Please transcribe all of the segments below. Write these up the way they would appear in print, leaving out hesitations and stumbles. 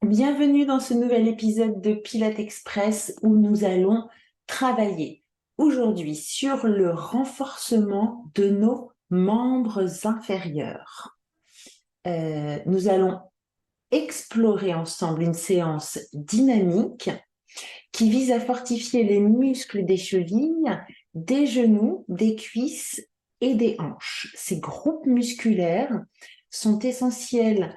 Bienvenue dans ce nouvel épisode de Pilates Express où nous allons travailler aujourd'hui sur le renforcement de nos membres inférieurs. Nous allons explorer ensemble une séance dynamique qui vise à fortifier les muscles des chevilles, des genoux, des cuisses et des hanches. Ces groupes musculaires sont essentiels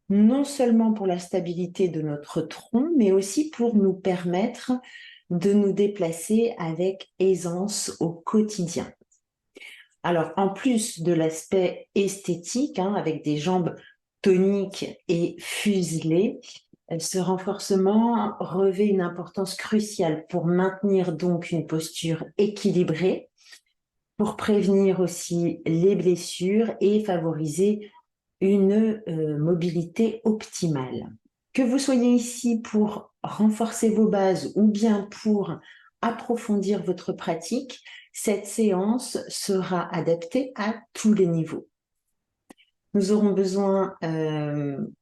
non seulement pour la stabilité de notre tronc, mais aussi pour nous permettre de nous déplacer avec aisance au quotidien. Alors, en plus de l'aspect esthétique, avec des jambes toniques et fuselées, ce renforcement revêt une importance cruciale pour maintenir donc une posture équilibrée, pour prévenir aussi les blessures et favoriser une mobilité optimale. Que vous soyez ici pour renforcer vos bases ou bien pour approfondir votre pratique, cette séance sera adaptée à tous les niveaux. Nous aurons besoin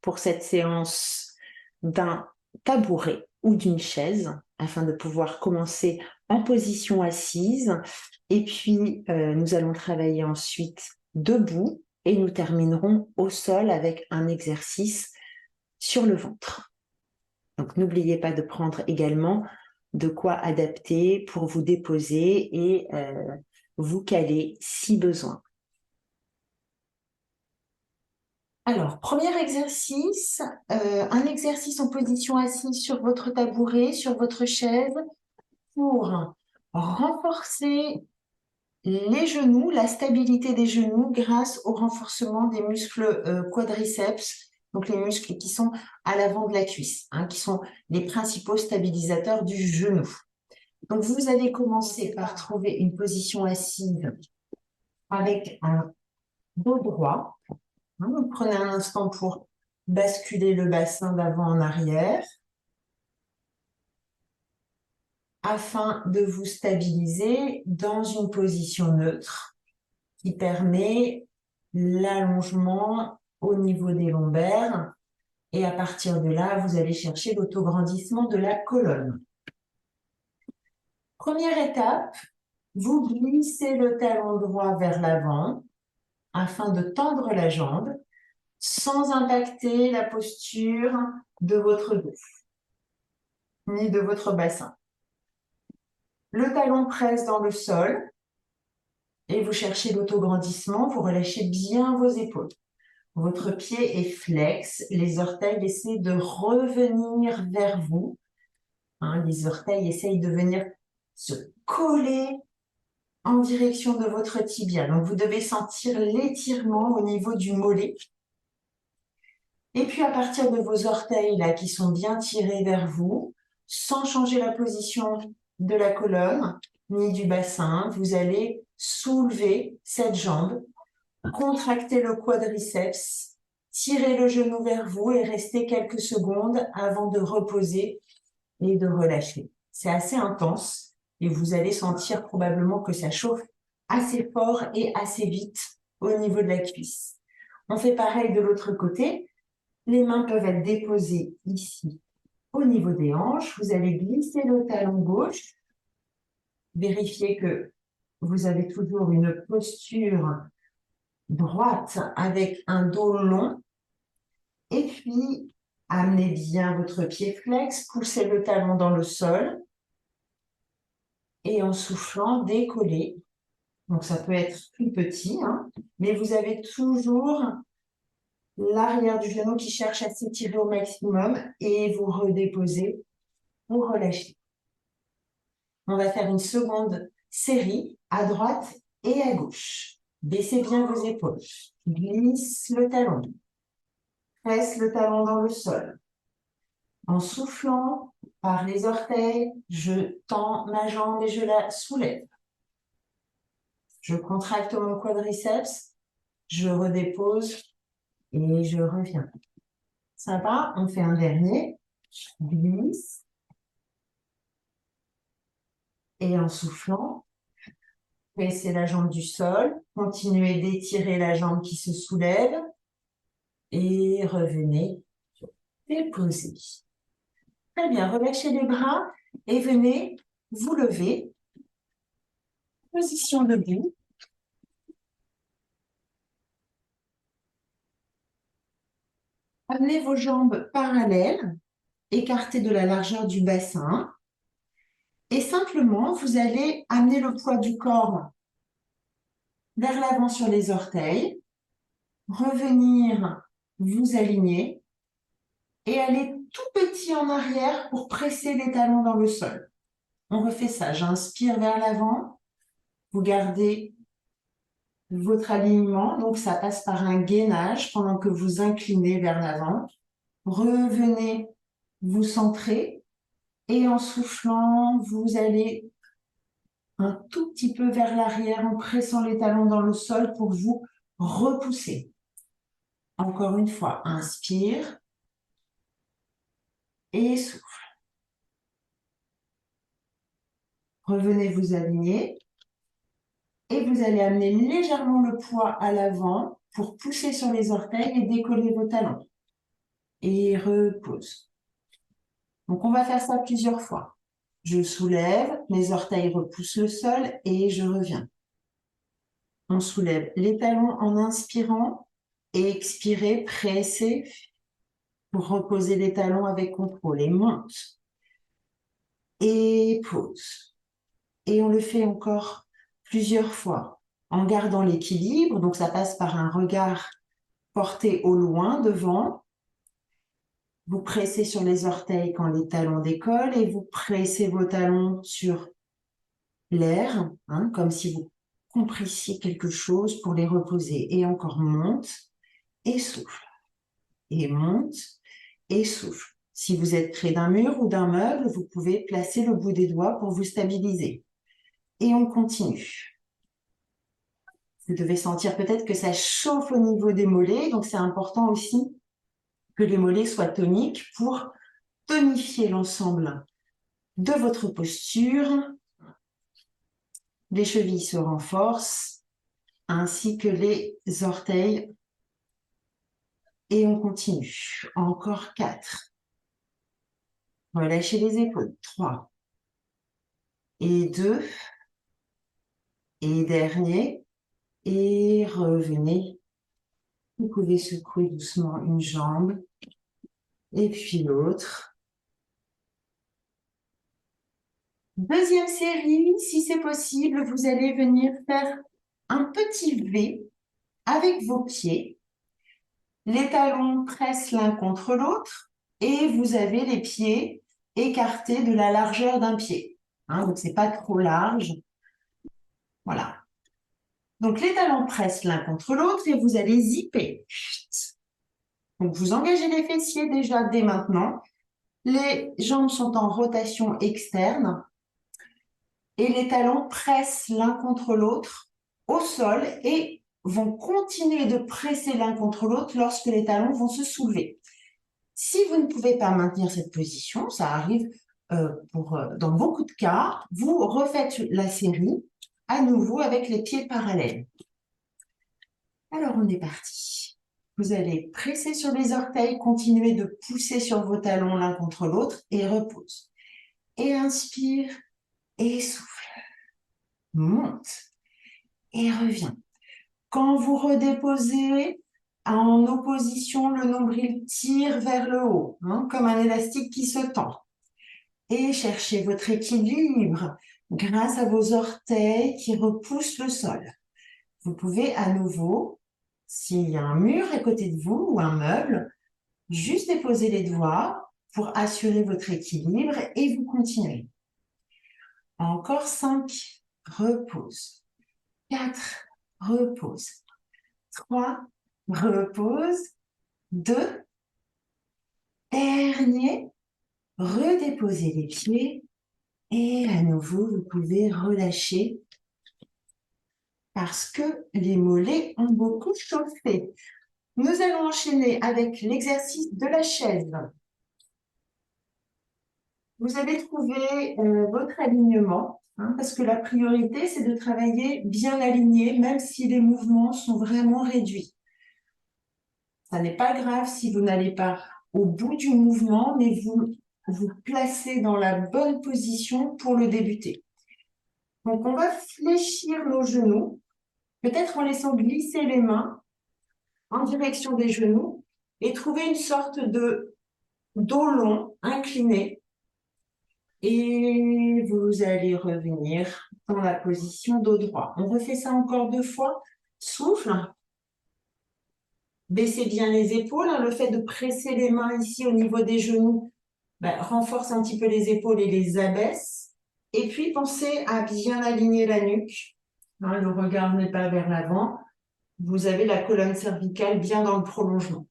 pour cette séance d'un tabouret ou d'une chaise afin de pouvoir commencer en position assise. Et puis, nous allons travailler ensuite debout et nous terminerons au sol avec un exercice sur le ventre. Donc, n'oubliez pas de prendre également de quoi adapter pour vous déposer et vous caler si besoin. Alors, premier exercice, un exercice en position assise sur votre tabouret, sur votre chaise, pour renforcer les genoux, la stabilité des genoux grâce au renforcement des muscles quadriceps, donc les muscles qui sont à l'avant de la cuisse, qui sont les principaux stabilisateurs du genou. Donc, vous allez commencer par trouver une position assise avec un dos droit. Vous prenez un instant pour basculer le bassin d'avant en arrière afin de vous stabiliser dans une position neutre qui permet l'allongement au niveau des lombaires et à partir de là, vous allez chercher l'autograndissement de la colonne. Première étape, vous glissez le talon droit vers l'avant afin de tendre la jambe sans impacter la posture de votre dos ni de votre bassin. Le talon presse dans le sol et vous cherchez l'autograndissement, vous relâchez bien vos épaules. Votre pied est flex, les orteils essaient de revenir vers vous. Les orteils essayent de venir se coller en direction de votre tibia. Donc, vous devez sentir l'étirement au niveau du mollet. Et puis, à partir de vos orteils là, qui sont bien tirés vers vous, sans changer la position de la colonne ni du bassin, vous allez soulever cette jambe, contracter le quadriceps, tirer le genou vers vous et rester quelques secondes avant de reposer et de relâcher. C'est assez intense et vous allez sentir probablement que ça chauffe assez fort et assez vite au niveau de la cuisse. On fait pareil de l'autre côté. Les mains peuvent être déposées ici au niveau des hanches. Vous allez glisser le talon gauche. Vérifiez que vous avez toujours une posture droite avec un dos long. Et puis, amenez bien votre pied flex, poussez le talon dans le sol. Et en soufflant, décollez. Donc, ça peut être plus petit, mais vous avez toujours l'arrière du genou qui cherche à s'étirer au maximum et vous redéposez pour relâcher. On va faire une seconde série à droite et à gauche. Baissez bien vos épaules. Glisse le talon. Presse le talon dans le sol. En soufflant par les orteils, je tends ma jambe et je la soulève. Je contracte mon quadriceps, je redépose et je reviens. Ça va? On fait un dernier. Je glisse. Et en soufflant, baissez la jambe du sol. Continuez d'étirer la jambe qui se soulève. Et revenez. déposez. Très bien, relâchez les bras et venez vous lever. Position debout. Amenez vos jambes parallèles, écartées de la largeur du bassin. Et simplement, vous allez amener le poids du corps vers l'avant sur les orteils, revenir vous aligner et aller tout petit en arrière pour presser les talons dans le sol. On refait ça. J'inspire vers l'avant. Vous gardez votre alignement. Donc, ça passe par un gainage pendant que vous inclinez vers l'avant. Revenez vous centrer et en soufflant, vous allez un tout petit peu vers l'arrière en pressant les talons dans le sol pour vous repousser. Encore une fois, inspire et souffle. Revenez vous aligner et vous allez amener légèrement le poids à l'avant pour pousser sur les orteils et décoller vos talons. Et repose. Donc, on va faire ça plusieurs fois. Je soulève, mes orteils repoussent le sol et je reviens. On soulève les talons en inspirant et expirez, pressez pour reposer les talons avec contrôle et monte. Et pose. Et on le fait encore plusieurs fois en gardant l'équilibre. Donc, ça passe par un regard porté au loin devant. Vous pressez sur les orteils quand les talons décollent et vous pressez vos talons sur l'air, comme si vous comprissiez quelque chose pour les reposer. Et encore monte et souffle. Et monte et souffle. Si vous êtes près d'un mur ou d'un meuble, vous pouvez placer le bout des doigts pour vous stabiliser. Et on continue. Vous devez sentir peut-être que ça chauffe au niveau des mollets, donc c'est important aussi que les mollets soient toniques pour tonifier l'ensemble de votre posture. Les chevilles se renforcent, ainsi que les orteils. Et on continue. Encore 4. Relâchez les épaules. 3. Et 2. Et dernier. Et revenez. Vous pouvez secouer doucement une jambe. Et puis l'autre. Deuxième série, si c'est possible, vous allez venir faire un petit V avec vos pieds. Les talons pressent l'un contre l'autre et vous avez les pieds écartés de la largeur d'un pied. Donc, c'est pas trop large. Voilà. Donc, les talons pressent l'un contre l'autre et vous allez zipper. Donc, vous engagez les fessiers déjà dès maintenant. Les jambes sont en rotation externe et les talons pressent l'un contre l'autre au sol et vont continuer de presser l'un contre l'autre lorsque les talons vont se soulever. Si vous ne pouvez pas maintenir cette position, ça arrive dans beaucoup de cas, vous refaites la série à nouveau avec les pieds parallèles. Alors, on est parti. Vous allez presser sur les orteils, continuer de pousser sur vos talons l'un contre l'autre et repose. Et inspire et souffle. Monte et reviens. Quand vous redéposez en opposition, le nombril tire vers le haut, comme un élastique qui se tend. Et cherchez votre équilibre grâce à vos orteils qui repoussent le sol. Vous pouvez à nouveau, s'il y a un mur à côté de vous ou un meuble, juste déposer les doigts pour assurer votre équilibre et vous continuez. Encore 5, repose. 4, repose. 3, repose. 2, dernier, redéposez les pieds et à nouveau, vous pouvez relâcher parce que les mollets ont beaucoup chauffé. Nous allons enchaîner avec l'exercice de la chaise. Vous avez trouvé votre alignement, parce que la priorité, c'est de travailler bien aligné, même si les mouvements sont vraiment réduits. Ça n'est pas grave si vous n'allez pas au bout du mouvement, mais vous vous placez dans la bonne position pour le débuter. Donc, on va fléchir nos genoux, peut-être en laissant glisser les mains en direction des genoux et trouver une sorte de dos long, incliné. Et vous allez revenir dans la position dos droit. On refait ça encore 2 fois. Souffle. Baissez bien les épaules. Le fait de presser les mains ici au niveau des genoux renforce un petit peu les épaules et les abaisse. Et puis, pensez à bien aligner la nuque. Le regard n'est pas vers l'avant. Vous avez la colonne cervicale bien dans le prolongement.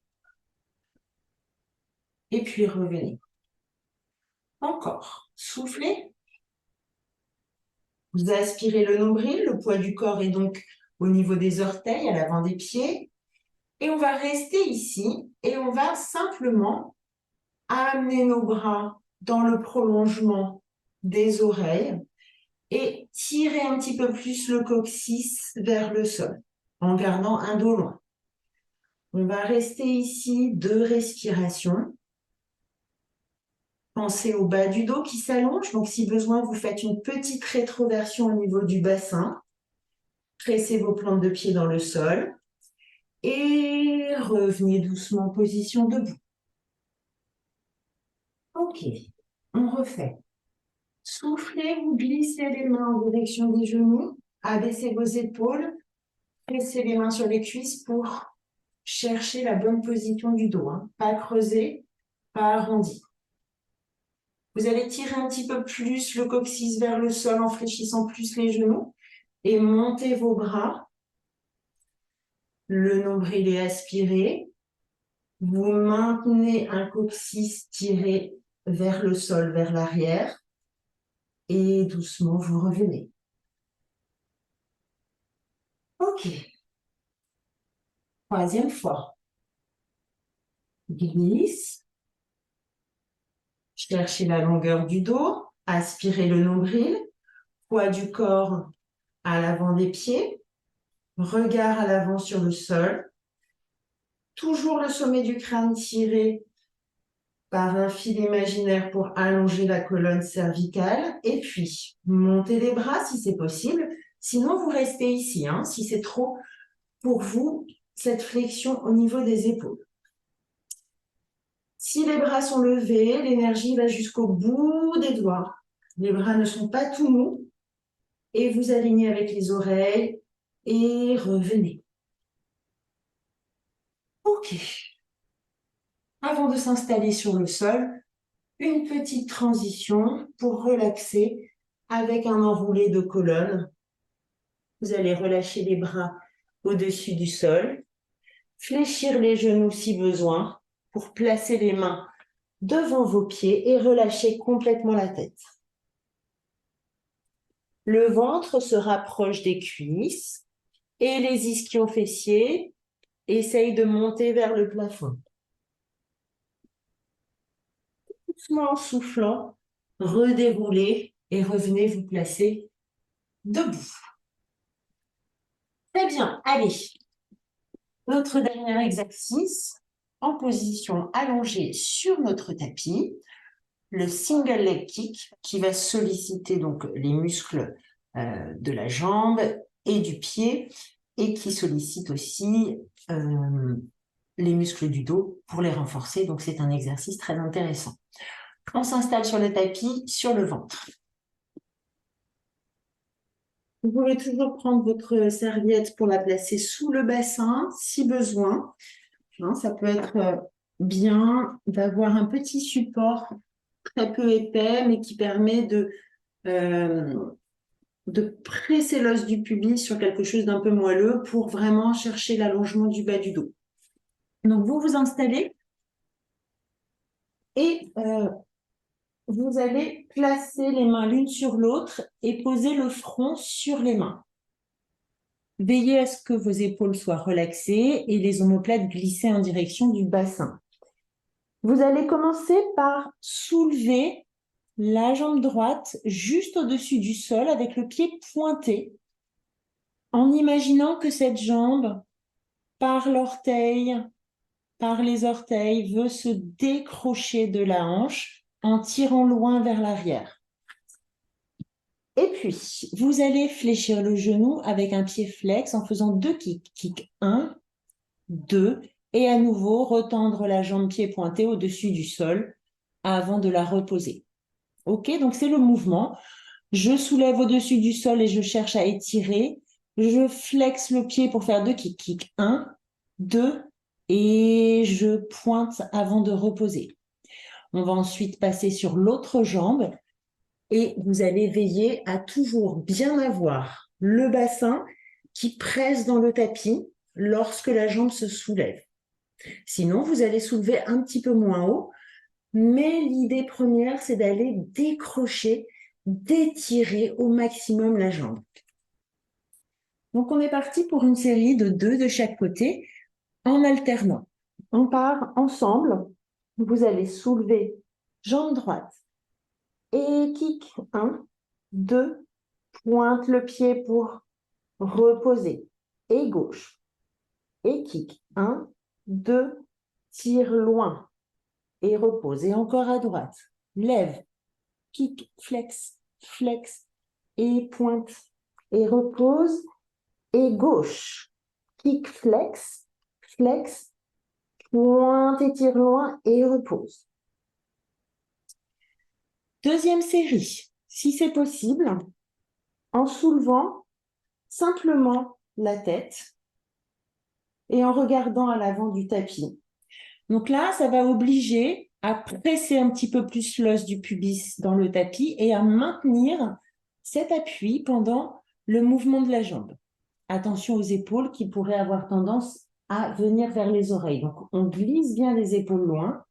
Et puis, revenez. Encore. Soufflez. Vous aspirez le nombril. Le poids du corps est donc au niveau des orteils, à l'avant des pieds. Et on va rester ici et on va simplement amener nos bras dans le prolongement des oreilles et tirer un petit peu plus le coccyx vers le sol en gardant un dos long. On va rester ici 2 respirations. Pensez au bas du dos qui s'allonge. Donc, si besoin, vous faites une petite rétroversion au niveau du bassin. Pressez vos plantes de pied dans le sol. Et revenez doucement en position debout. Ok, on refait. Soufflez, vous glissez les mains en direction des genoux. Abaissez vos épaules. Pressez les mains sur les cuisses pour chercher la bonne position du dos. Pas creusé, pas arrondi. Vous allez tirer un petit peu plus le coccyx vers le sol en fléchissant plus les genoux et montez vos bras. Le nombril est aspiré. Vous maintenez un coccyx tiré vers le sol, vers l'arrière. Et doucement, vous revenez. Ok. 3e fois. Glisse. Cherchez la longueur du dos. Aspirez le nombril. Poids du corps à l'avant des pieds. Regard à l'avant sur le sol. Toujours le sommet du crâne tiré par un fil imaginaire pour allonger la colonne cervicale. Et puis, montez les bras si c'est possible. Sinon, vous restez ici, si c'est trop pour vous, cette flexion au niveau des épaules. Si les bras sont levés, l'énergie va jusqu'au bout des doigts. Les bras ne sont pas tout mous. Et vous alignez avec les oreilles et revenez. Ok. Avant de s'installer sur le sol, une petite transition pour relaxer avec un enroulé de colonne. Vous allez relâcher les bras au-dessus du sol, fléchir les genoux si besoin pour placer les mains devant vos pieds et relâcher complètement la tête. Le ventre se rapproche des cuisses et les ischio-fessiers essayent de monter vers le plafond. Doucement en soufflant, redéroulez et revenez vous placer debout. Très bien, allez. Notre dernier exercice, en position allongée sur notre tapis, le single leg kick qui va solliciter donc les muscles de la jambe et du pied et qui sollicite aussi les muscles du dos pour les renforcer. Donc, c'est un exercice très intéressant. On s'installe sur le tapis, sur le ventre. Vous pouvez toujours prendre votre serviette pour la placer sous le bassin, si besoin. Ça peut être bien d'avoir un petit support très peu épais, mais qui permet de presser l'os du pubis sur quelque chose d'un peu moelleux pour vraiment chercher l'allongement du bas du dos. Donc, vous vous installez et vous allez placer les mains l'une sur l'autre et poser le front sur les mains. Veillez à ce que vos épaules soient relaxées et les omoplates glissées en direction du bassin. Vous allez commencer par soulever la jambe droite juste au-dessus du sol avec le pied pointé, en imaginant que cette jambe, par l'orteil, par les orteils, veut se décrocher de la hanche en tirant loin vers l'arrière. Et puis, vous allez fléchir le genou avec un pied flex en faisant 2 kicks. Kick 1, 2, et à nouveau retendre la jambe pied pointé au-dessus du sol avant de la reposer. Ok, donc c'est le mouvement. Je soulève au-dessus du sol et je cherche à étirer. Je flexe le pied pour faire 2 kicks. Kick 1, 2, et je pointe avant de reposer. On va ensuite passer sur l'autre jambe et vous allez veiller à toujours bien avoir le bassin qui presse dans le tapis lorsque la jambe se soulève. Sinon, vous allez soulever un petit peu moins haut, mais l'idée première, c'est d'aller décrocher, d'étirer au maximum la jambe. Donc, on est parti pour une série de 2 de chaque côté en alternant. On part ensemble. Vous allez soulever jambe droite et kick 1, 2, pointe le pied pour reposer et gauche et kick 1, 2, tire loin et repose et encore à droite. Lève, kick, flex, flex et pointe et repose et gauche. Kick, flex, flex, pointe et tire loin et repose. Deuxième série, si c'est possible, en soulevant simplement la tête et en regardant à l'avant du tapis. Donc là, ça va obliger à presser un petit peu plus l'os du pubis dans le tapis et à maintenir cet appui pendant le mouvement de la jambe. Attention aux épaules qui pourraient avoir tendance à venir vers les oreilles. Donc, on glisse bien les épaules loin,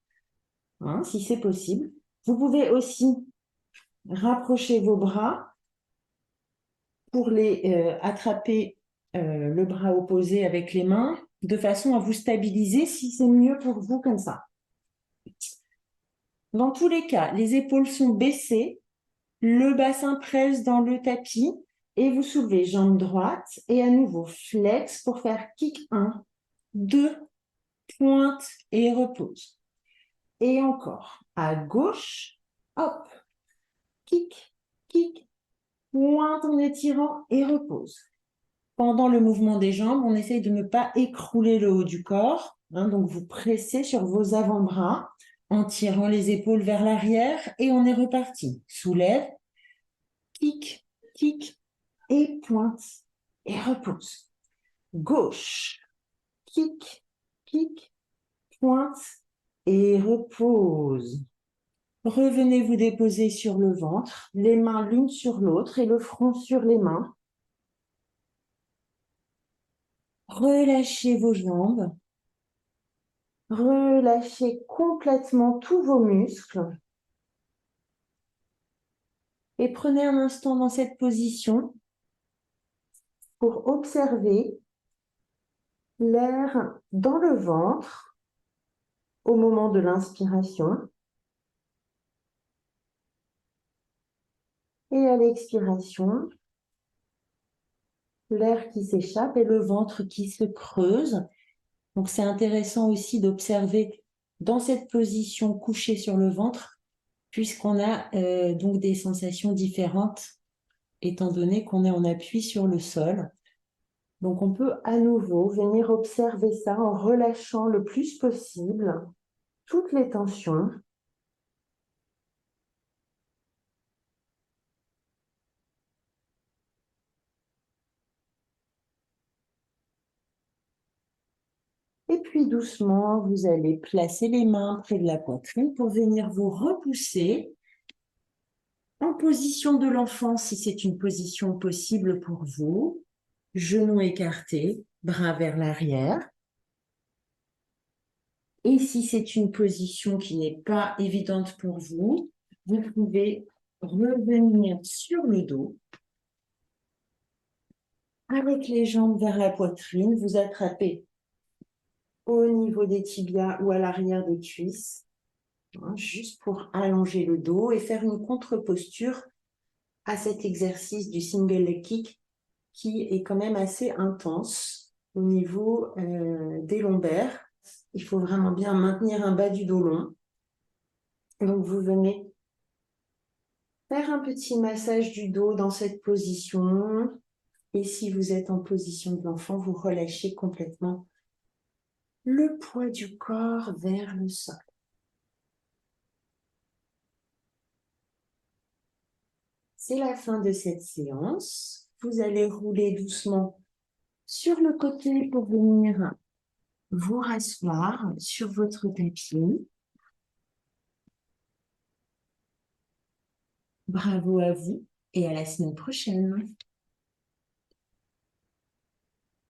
hein, si c'est possible. Vous pouvez aussi rapprocher vos bras pour les attraper le bras opposé avec les mains, de façon à vous stabiliser si c'est mieux pour vous comme ça. Dans tous les cas, les épaules sont baissées, le bassin presse dans le tapis et vous soulevez jambe droite et à nouveau flex pour faire kick 1, 2, pointe et repose. Et encore, à gauche, hop, kick, kick, pointe en étirant et repose. Pendant le mouvement des jambes, on essaye de ne pas écrouler le haut du corps. Hein, donc, vous pressez sur vos avant-bras en tirant les épaules vers l'arrière et on est reparti. Soulève, kick, kick et pointe et repose. Gauche, kick, kick, pointe et repose. Revenez vous déposer sur le ventre, les mains l'une sur l'autre et le front sur les mains. Relâchez vos jambes. Relâchez complètement tous vos muscles. Et prenez un instant dans cette position pour observer l'air dans le ventre au moment de l'inspiration et à l'expiration, l'air qui s'échappe et le ventre qui se creuse. Donc, c'est intéressant aussi d'observer dans cette position couchée sur le ventre, puisqu'on a donc des sensations différentes, étant donné qu'on est en appui sur le sol. Donc, on peut à nouveau venir observer ça en relâchant le plus possible toutes les tensions. Et puis doucement, vous allez placer les mains près de la poitrine pour venir vous repousser en position de l'enfant si c'est une position possible pour vous. Genoux écartés, bras vers l'arrière. Et si c'est une position qui n'est pas évidente pour vous, vous pouvez revenir sur le dos avec les jambes vers la poitrine. Vous attrapez au niveau des tibias ou à l'arrière des cuisses, hein, juste pour allonger le dos et faire une contre-posture à cet exercice du single leg kick qui est quand même assez intense au niveau des lombaires. Il faut vraiment bien maintenir un bas du dos long. Donc, vous venez faire un petit massage du dos dans cette position. Et si vous êtes en position de l'enfant, vous relâchez complètement le poids du corps vers le sol. C'est la fin de cette séance. Vous allez rouler doucement sur le côté pour venir vous rasseoir sur votre tapis. Bravo à vous et à la semaine prochaine.